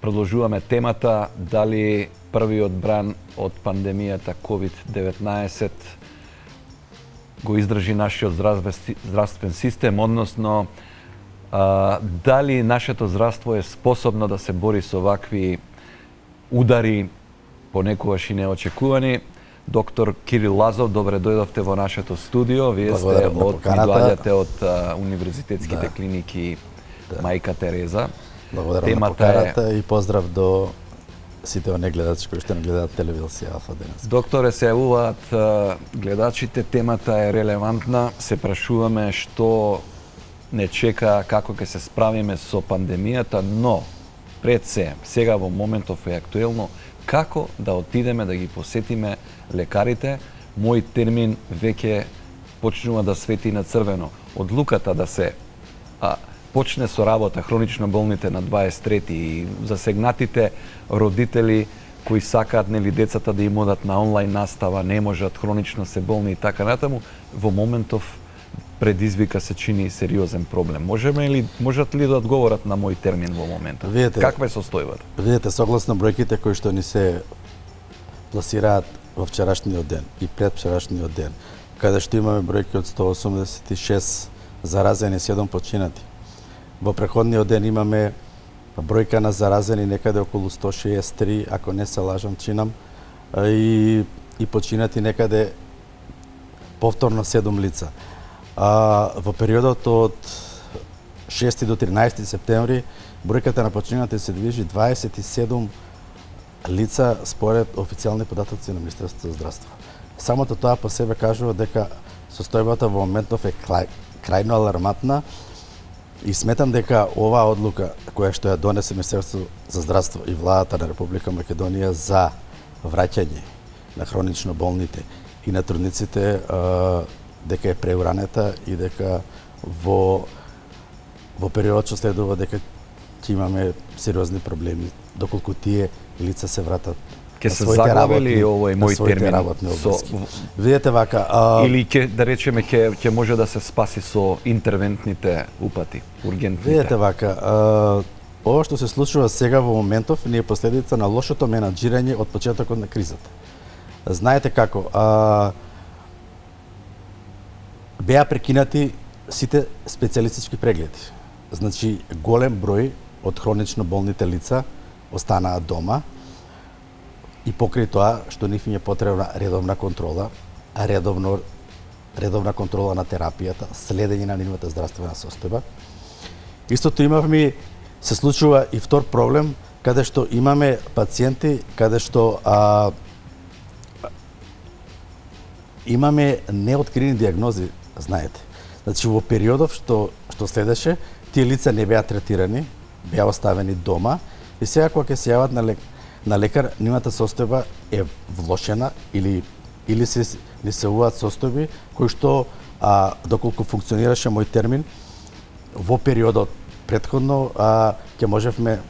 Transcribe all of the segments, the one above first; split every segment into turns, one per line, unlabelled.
продолжуваме темата дали првиот бран од пандемијата COVID-19 го издржи нашиот здравствен систем, односно дали нашето здравство е способно да се бори со вакви удари, понекогаш и неочекувани. Доктор Кирил Лазов, добре дојдовте во нашето студио. Вие сте доаѓате од универзитетските клиники Мајка Тереза.
Благодарам на поканата и поздрав до сите оние гледачи кои што не гледаат телевизија Алфа денес.
Докторе, се јавуваат гледачите, темата е релевантна. Се прашуваме што не чека, како ќе се справиме со пандемијата, но пред се, сега во моментов е актуелно, како да отидеме да ги посетиме лекарите. Мој термин веќе почнува да свети на црвено. Одлуката да се почне со работа хронично болните на 23 и засегнатите родители кои сакаат децата да им одат на онлайн настава, не можат, хронично се болни и така натаму, во моментов предизвика се чини сериозен проблем. Можат ли да одговорат на мој термин во моментот? Каква е состојбата?
Видете, согласно бројките кои што ни се пласираат во вчерашниот ден и пред вчерашниот ден, каде што имаме бројки од 186 заразени, 7 починати. Во преходниот ден имаме бројка на заразени некаде околу 163, ако не се лажам, чинам, и починати некаде повторно 7 лица. Во периодот од 6 до 13 септември бројката на починати се движи 27 лица според официјални податоци на Министерството за здравство. Самото тоа по себе кажува дека состојбата во моментов е крајно алармантна и сметам дека оваа одлука која што ја донесе Министерството за здравство и владата на Република Македонија за враќање на хронично болните и на трудниците дека е преуранета и дека во период што следува дека ќе имаме сериозни проблеми доколку тие лица се вратат
ќе се заглавели овој мој термин.
Видете вака,
или ќе да речеме ќе може да се спаси со интервентните упати, ургентните.
Видете вака, ова што се случува сега во моментов не е последица на лошото менаџирање од почетокот на кризата. Знаете како, беа прекинати сите специјалистички прегледи. Значи, голем број од хронично болните лица останаа дома и покрај тоа што нив им е потребна редовна контрола, редовна контрола на терапијата, следење на нивната здравствена состојба. Истото имавме, се случува и втор проблем, каде што имаме пациенти, каде што имаме неоткрини диагнози, знаете. Значи, во периодов што следеше, тие лица не беа третирани, беа оставени дома и сега кога ќе се јават на лекар, нивната состојба е влошена или се несуваат состојби кои што, доколку функционираше мој термин, во периодот претходно ќе можевме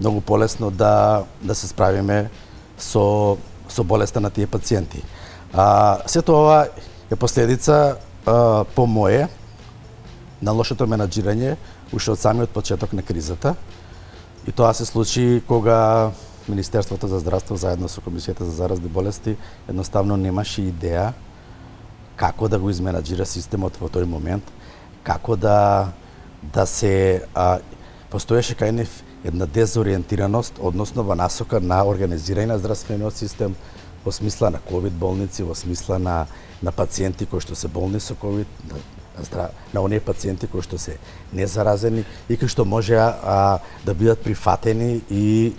многу полесно да се справиме со болеста на тие пациенти. Сето ова е последица по моје на лошото менаџирање уште од самиот почеток на кризата. И тоа се случи кога Министерството за здравство заедно со Комисијата за заразни болести едноставно немаше идеја како да го изменаџира системот во тој момент, како да се постоеше кај нив една дезориентираност, односно во насока на организирање на здравствениот систем, во смисла на ковид болници, во смисла на пациенти кои што се болни со ковид, на оние пациенти кои што се незаразени и кои што можеа да бидат прифатени и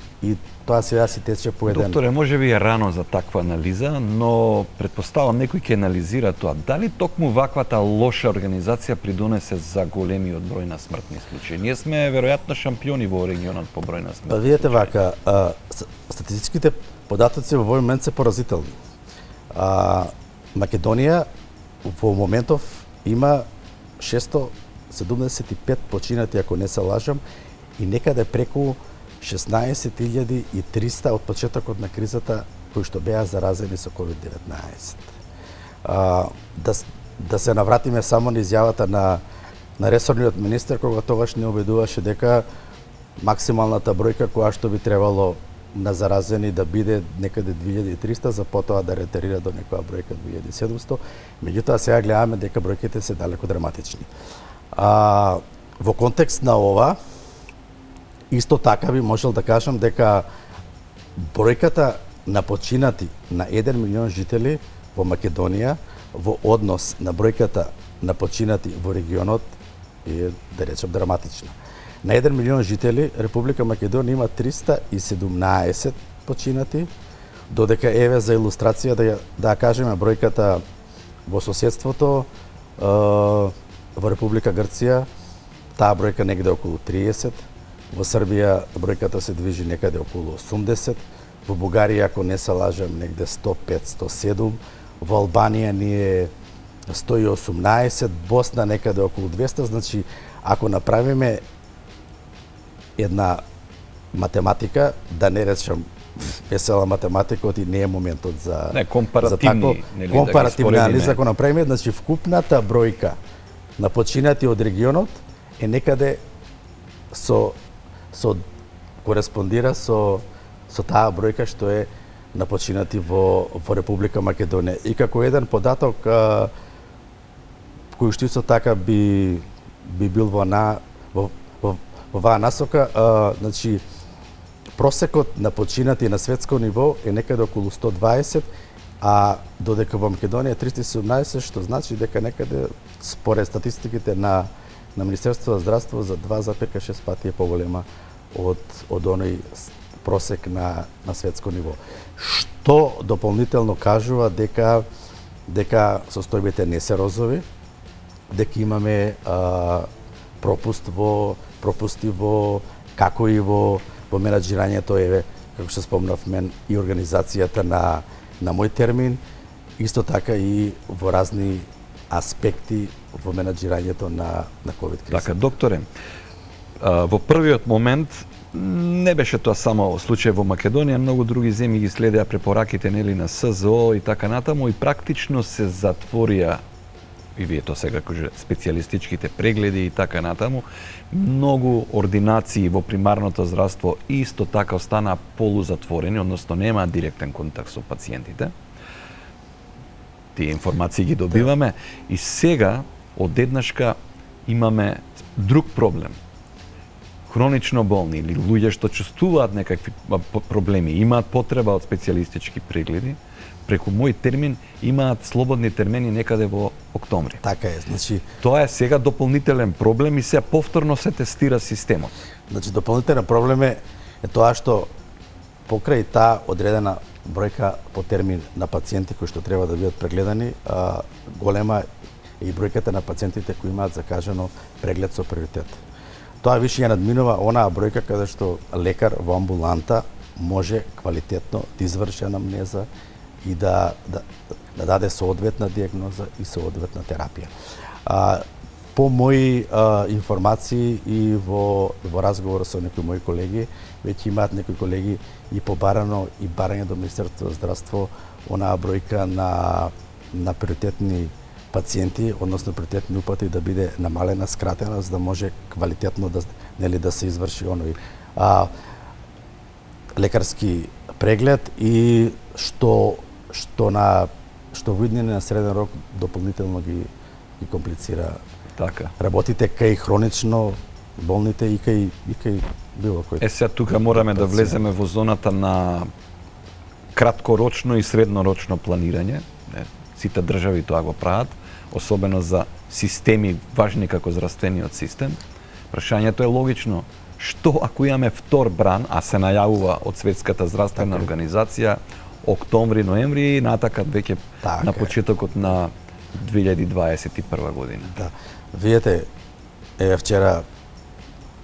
тоа сега си тече по еден.
Докторе, може би е рано за таква анализа, но предпоставам некој ќе анализира тоа. Дали токму ваквата лоша организација придонесе за големиот број на смртни случаи? Ние сме веројатно шампиони во регионот по број на смртни.
Видете вака, статистичките податоци во овој момент се поразителни. Македонија во моментов има 675 починати, ако не се лажам, и некаде преку 16.300 од почетокот на кризата кои што беа заразени со COVID-19. Да се навратиме само на изјавата на ресорниот министер, кога тогаш не обидуваше дека максималната бројка која што би требало на заразени да биде некаде 2300, за потоа да ретарира до некоја бројка 2700. Меѓутоа сега гледаме дека бројките се далеко драматични. Во контекст на ова, исто така би можел да кажам дека бројката на починати на 1 милион жители во Македонија во однос на бројката на починати во регионот е, да речем, драматична. На 1 милион жители Република Македонија има 317 починати, додека еве за илустрација да кажеме бројката во соседството во Република Грција, таа бројка негде околу 30, во Србија бројката се движи некаде околу 80, во Бугарија, ако не се лажам, негде 105-107, во Албанија ни е 118, Босна некаде околу 200, значи ако направиме една математика, да не речам весела математика, оти не е моментот за
не, компаративни,
за компаративни анализи, ако направиме, значи вкупната бројка на починати од регионот е некаде со кореспондира со таа бројка што е на починати во Република Македонија. И како еден податок кој што исто така би бил во оваа насока, значи просекот на починати на светско ниво е некаде околу 120, а додека во Македонија 317, што значи дека некаде според статистиките на Министерството за здравство за 2,6 пати е поголема од оној просек на светско ниво. Што дополнително кажува дека состојбите не се розови, дека имаме пропусти во како и во менаџирањето, еве како што спомнав мен и организацијата на мој термин, исто така и во разни аспекти во менаџирањето на ковид криза.
Така, докторе, во првиот момент не беше тоа само случај во Македонија, многу други земји ги следеа препораките нели на СЗО и така натаму и практично се затворија и вие тоа сега кажа специјалистичките прегледи и така натаму. Многу ординации во примарното здравство исто така останаа полузатворени, односно нема директен контакт со пациентите. Тие информации ги добиваме и сега одеднашка имаме друг проблем. Хронично болни или луѓе што чувствуваат некакви проблеми, имаат потреба од специјалистички прегледи, преку мој термин имаат слободни термини некаде во октомври.
Така е, значи
тоа е сега дополнителен проблем и се повторно се тестира системот.
Значи дополнителен проблем е тоа што покрај таа одредена бројка по термин на пациенти кои што треба да бидат прегледани, голема е и бројката на пациентите кои имаат закажано преглед со приоритет. Тоа више ја надминува онаа бројка каде што лекар во амбуланта може квалитетно да изврши анамнеза и да даде соодветна диагноза и соодветна терапија. По мои информации и во разговор со некои мои колеги, веќе имаат некои колеги и побарано и барање до Министерството за здравство онаа бројка на приоритетни пациенти, односно приоритетни упати да биде намалена, скратена, за да може квалитетно да се изврши оној лекарски преглед и што виднење на среден рок дополнително ги комплицира
така
работите кај хронично болните и кај било кој.
Сега тука мораме да влеземе во зоната на краткорочно и среднорочно планирање. Сите држави тоа го прават, особено за системи важни како здравствениот систем. Прашањето е логично. Што ако имаме втор бран, а се најавува од Светската здравствена организација октомври, ноември и натака веќе на почетокот на 2021 година.
Да. Видете, вчера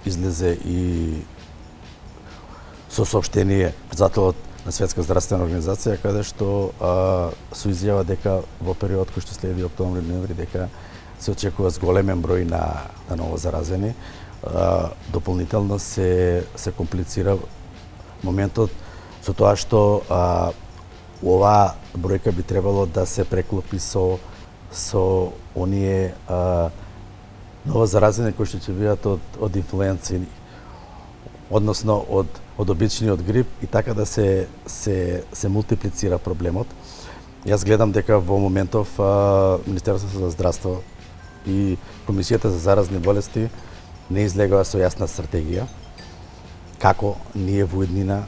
излезе и со соопштение председателот на Светска здравствена организација каде што со изјава дека во период кој што следи октомври, ноември дека се очекува зголемен број на ново заразени. Дополнително се комплицира моментот со тоа што оваа бројка би требало да се преклопи со оние ново заразени кои што ќе бидат од инфлуенци. односно од обичниот грип и така да се мултиплицира проблемот. Јас гледам дека во моментов Министерството за здравство и Комисијата за заразни болести не излегува со јасна стратегија како ние во иднина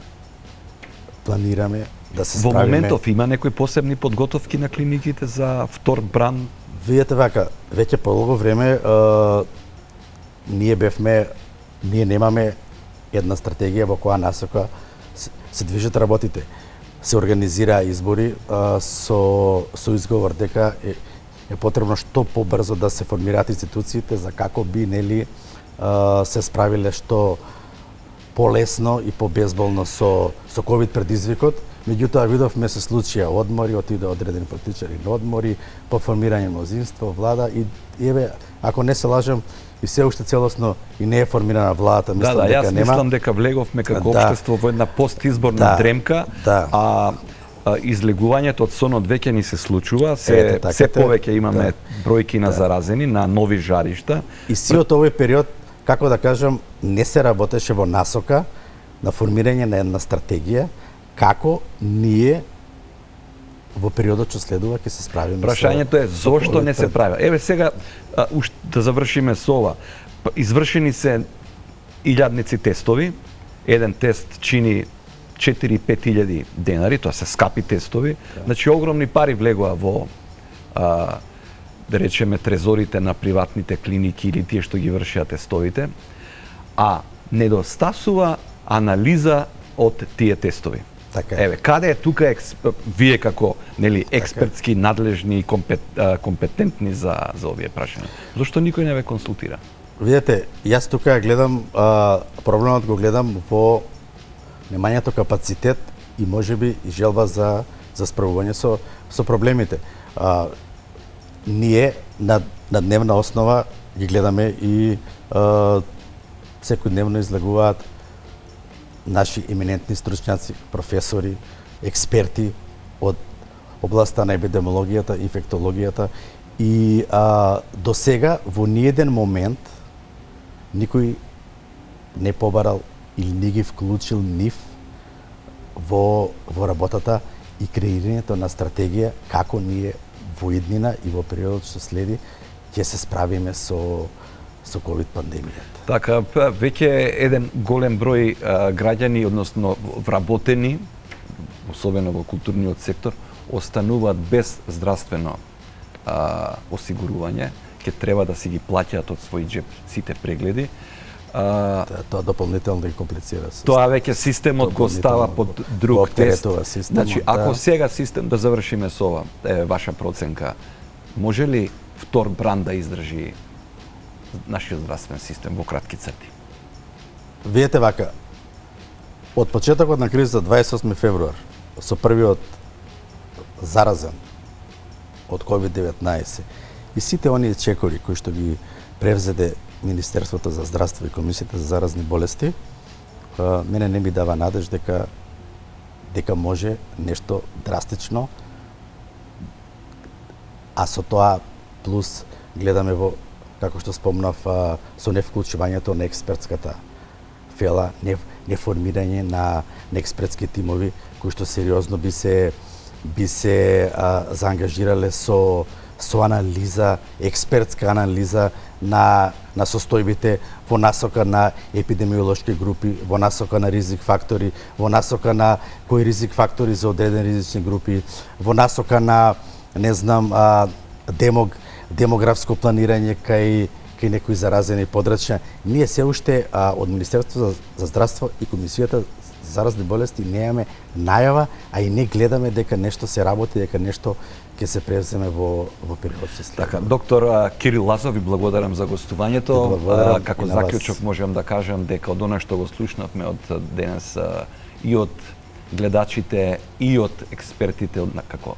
планираме да се справиме.
Во моментов има некои посебни подготовки на клиниките за втор бран?
Видете вака, веќе подолго време ние немаме една стратегија во која насока се движат работите. Се организираа избори со изговор дека е потребно што побрзо да се формираат институциите за како би се справиле што полесно и побезболно со ковид предизвикот. Меѓутоа видовме се случаја одмори, отиде одредени политичари на одмори, по формирање мнозинство, влада и еве, ако не се лажам, и се уште целосно и не е формирана владата, мислам дека
јас
нема.
мислам дека влеговме како општество во една постизборна дремка, излегувањето од сонот веќе ни се случува, се повеќе имаме бројки на заразени, на нови жаришта.
И сиот овој период, како да кажам, не се работеше во насока на формирање на една стратегија како ние во периодот што следува ќе се справиме.
Прашањето е зошто не се прави. Еве сега да завршиме со ова. Извршени се илјадници тестови. Еден тест чини 4-5 илјади денари, тоа се скапи тестови. Значи огромни пари влегува во да речеме трезорите на приватните клиники или тие што ги вршеа тестовите, а недостасува анализа од тие тестови.
Така.
Еве, каде е тука вие како експертски надлежни и компетентни за овие прашања? Зошто никој не ве консултира?
Видете, јас тука гледам проблемот го гледам во немањето капацитет и можеби и желба за справување со проблемите. Ние на дневна основа ги гледаме и секојдневно излегуваат наши еминентни стручњаци, професори, експерти од областа на епидемиологијата, инфектологијата и до сега во ниеден момент никој не побарал или не ги вклучил нив во работата и креирањето на стратегија како ние во иднина и во периодот што следи ќе се справиме со ковид пандемијата.
Така, веќе еден голем број граѓани, односно вработени, особено во културниот сектор, остануваат без здравствено осигурување, ќе треба да си ги плаќаат од свој џеп сите прегледи.
Тоа дополнително ги комплицира.
Тоа веќе системот го става под друг тест. Значи, ако сега систем, да завршиме со ова, ваша проценка, може ли втор бран да издржи нашиот здравствен систем во кратки црти?
Видете вака, од почетокот на кризата 28 февруар, со првиот заразен од COVID-19 и сите оние чекори кои што ги превзеде Министерството за здравство и Комисијата за заразни болести, мене не ми дава надеж дека може нешто драстично, а со тоа плюс гледаме во, како што спомнав, со невклучувањето на експертската фела, неформирање на експертски тимови кои што сериозно би се заангажирале со анализа, експертска анализа на состојбите во насока на епидемиолошки групи, во насока на ризик фактори, во насока на кои ризик фактори за одредени ризични групи, во насока на, не знам, демографско планирање кај некои заразени подрачја. Ние се уште од Министерството за здравство и Комисијата за заразни болести немаме најава, а и не гледаме дека нешто се работи, дека нешто ќе се превземе во период што следува.
Така, доктор Кирил Лазов, ви благодарам за гостувањето. Како заклучок можам да кажам дека од она што го слушнавме од денес и од гледачите и од експертите како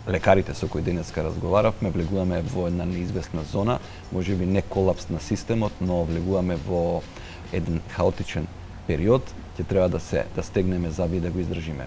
лекарите со кои денеска разговаравме, влегуваме во една неизвестна зона, можеби не колапс на системот, но влегуваме во еден хаотичен период, ќе треба да стегнеме заби да го издржиме.